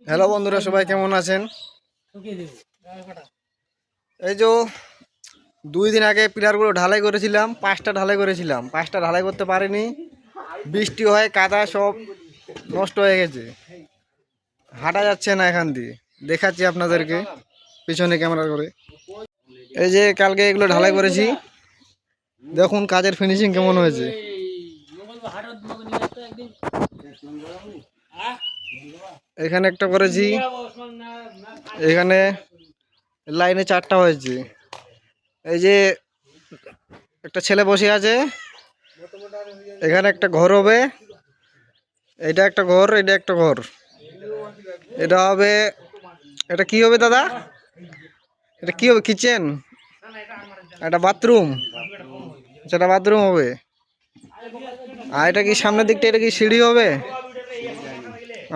Hello বন্ধুরা, সবাই কেমন আছেন? এই যে 2 দিন আগে পিলারগুলো ঢালাই করেছিলাম, 5টা ঢালাই করেছিলাম, 5টা ঢালাই করতে পারিনি। বৃষ্টি হয়, কাদা সব নষ্ট হয়ে গেছে, হাঁটা যাচ্ছে না এখান দিয়ে। দেখাচ্ছি আপনাদেরকে পিছনে ক্যামেরা করে। এই যে কালকে এগুলো ঢালাই করেছি, দেখুন কাজের ফিনিশিং কেমন হয়েছে। এখানে একটা করেছি, এখানে লাইনে 4টা হয়েছে। এই যে একটা ছেলে বসে আছে, এখানে একটা ঘর হবে, এটা একটা ঘর, এটা একটা ঘর, এটা হবে, এটা কি হবে দাদা? এটা কি হবে? কিচেন, একটা বাথরুম, সেটা বাথরুম হবে। আর এটা কি সামনের দিকটা, এটা কি সিঁড়ি হবে?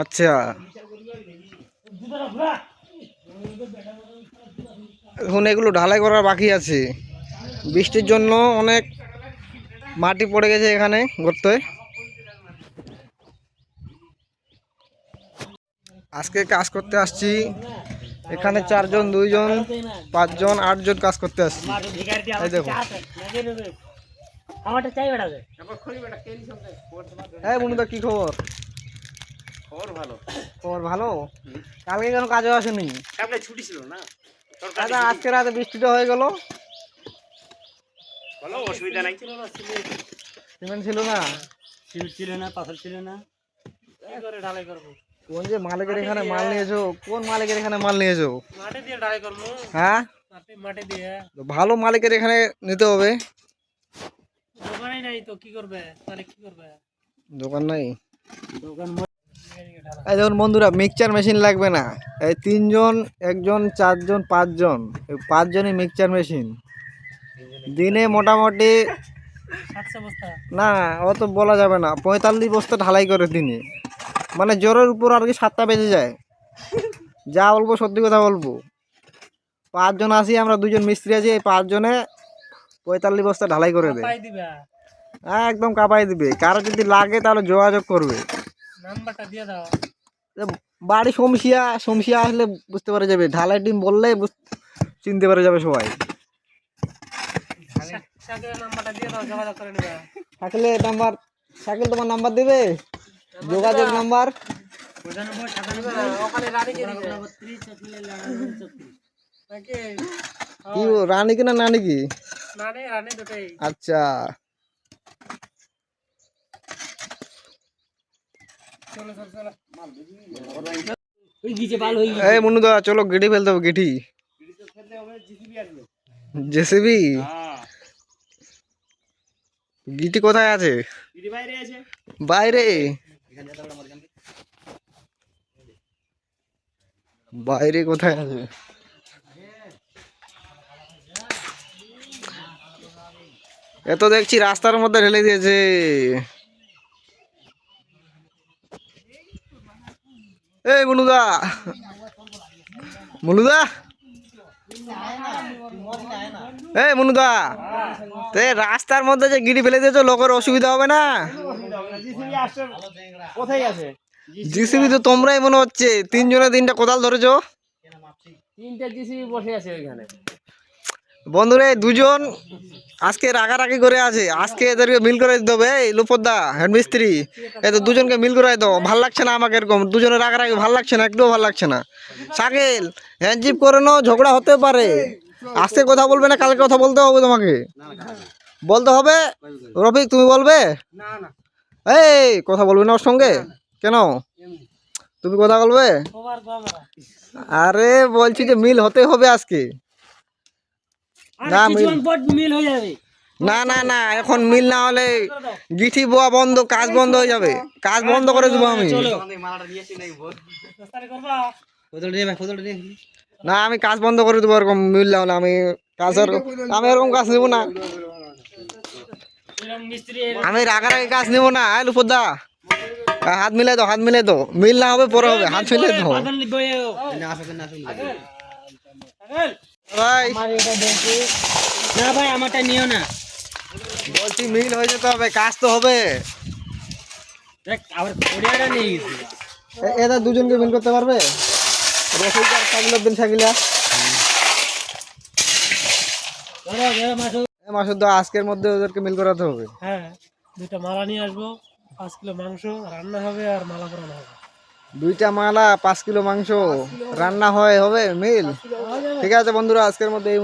আচ্ছা, এখন এগুলো ঢালাই করার বাকি আছে। বৃষ্টির জন্য অনেক মাটি পড়ে গেছে এখানে গর্তে। আজকে কাজ করতে আসছি, এখানে 4 জন, 2 জন, 5 জন, 8 জন কাজ করতে আসছি। এই দেখো, হ্যাঁ বন্ধুদা, কি খবর? খবর ভালো। খবর ভালো। কালকে কেন কাজে আসেনি? কালকে ছুটি ছিল না, দাদা আজকে রাতে বৃষ্টিটা হয়ে গেল। বলো অসুবিধা নাই। সিমেন্ট ছিল না, সিল ছিল না, পাথর ছিল না, কি করে ঢালাই করবো? কোন যে মালিকের এখানে মাল নিয়েছো, কোন মালিকের এখানে মাল নিয়েছো? মাটি দিয়ে ঢালাই করবো। হ্যাঁ, মাটি দিয়ে। তো ভালো মালিকের এখানে নিতে হবে। দোকানই নাই তো কি করবে, তাহলে কি করবে? দোকান নাই। দোকান এই দেখুন বন্ধুরা, মিক্সচার মেশিন লাগবে না। এই 3 জন, 1 জন, 4 জন, 5 জন, এই 5 জনই মিক্সচার মেশিন। দিনে মোটামুটি, 700 বস্তা। না অত বলা যাবে না, 45 বস্তা ঢালাই করে দিনে। মানে জোরের উপর আর কি 7টা বেজে যায়। যা বলবো সত্যি কথা বলবো। 5 জন আছি আমরা, 2 জন মিস্ত্রি আছি, এই 5 জনে 45 বস্তা ঢালাই করে দেয়। পাই দিবা। একদম কাঁপাই দিবে। কারো যদি লাগে তাহলে যোগাযোগ করবে। নাম্বারটা দিয়ে দাও। বাড়ি সমসিয়া, সমসিয়া আসলে বুঝতে পারা যাবে। ঢালাই টিম বললে চিনতে পারা যাবে সবাই। শাকিলের নাম্বারটা দিয়ে দাও, যোগাযোগ করে নেবে। শাকিলের নাম্বার, শাকিল তোমার নাম্বার দিবে, যোগাযোগ নাম্বার। ওখানে রানীকে দিবে। 32 শাকিলের লাড়া 34 নাকি? কি রানী কি না নানি কি? নানি রানী দুটোই। আচ্ছা, চলো চলো চলো। এই মনুদা চলো, গিটি ফেলতে হবে, গিটি। জেসিবি গিটি কোথায় আছে? বাইরে আছে। বাইরে, বাইরে কোথায় আছে? এত দেখছি রাস্তার মধ্যে ঢেলে দিয়েছে। এই মনুদা, মনুদা, এই মনুদা, তো এই রাস্তার মধ্যে যে গিরি ফেলে দিয়েছো, লোকের অসুবিধা হবে না? কোথায় আছে? জিসিবি তো তোমরাই মনে হচ্ছে, 3 জনে 3টা কোদাল ধরেছো। 3টা জিসিবি বসে আছে ওইখানে। বন্ধুরা, এই 2 জন আজকে রাগারাগি করে আছে, আজকে এদেরকে মিল করে দিতে হবে। এই লোপদা হেড মিস্ত্রি, এই তো 2 জনকে মিল করে দাও। ভাল লাগছে না আমাকে এরকম 2 জনের রাগারাগি, ভাল লাগছে না, একটুও ভাল লাগছে না। শাকিল, হ্যান্ডজিপ করে নাও, ঝগড়া হতে পারে। আজকে কথা বলবে না, কালকে কথা বলতে হবে তোমাকে, বলতে হবে। রফিক তুমি বলবে? না না, এই কথা বলবে না ওর সঙ্গে কেন? তুমি কথা বলবে? Over camera. আরে বলছি যে মিল হতে হবে আজকে। না মিল, মিল হয়ে যাবে। না না না, এখন মিল না হলে গিঠি বোয়া বন্ধ, কাজ বন্ধ হয়ে যাবে। কাজ বন্ধ করে দেবো আমি। না, আমি কাজ বন্ধ করে দেবো এরকম মিল না হলে। আমি কাজ আমি এরকম কাজ নেবো না, আমি রাগারাগি কাজ নেবো না। লুপদা হাত মিলাই দাও, হাত মিলাই দাও। মিল না হবে পরে হবে, হাত মিলাই দাও ভাই। না ভাই, আমারটা নিও না। বলছি মিল হয়ে যেতে হবে, কাজ তো হবে। দেখ আবার কোরিয়াটা নিয়ে গেছি। এদের দুজনকে মিল করতে পারবে? রসিকদার সাকিলউদ্দিন শাকিলা। মাসুদ দা আজকের মধ্যে ওদেরকে মিল করাতে হবে। হ্যাঁ, 2টা মালা নিয়ে আসবো, 5 কিলো মাংস রান্না হবে আর মালা পরানো হবে। 2টা মালা 5 কিলো মাংস রান্না হবে মিল। ঠিক আছে বন্ধুরা, আজকের মধ্যে এই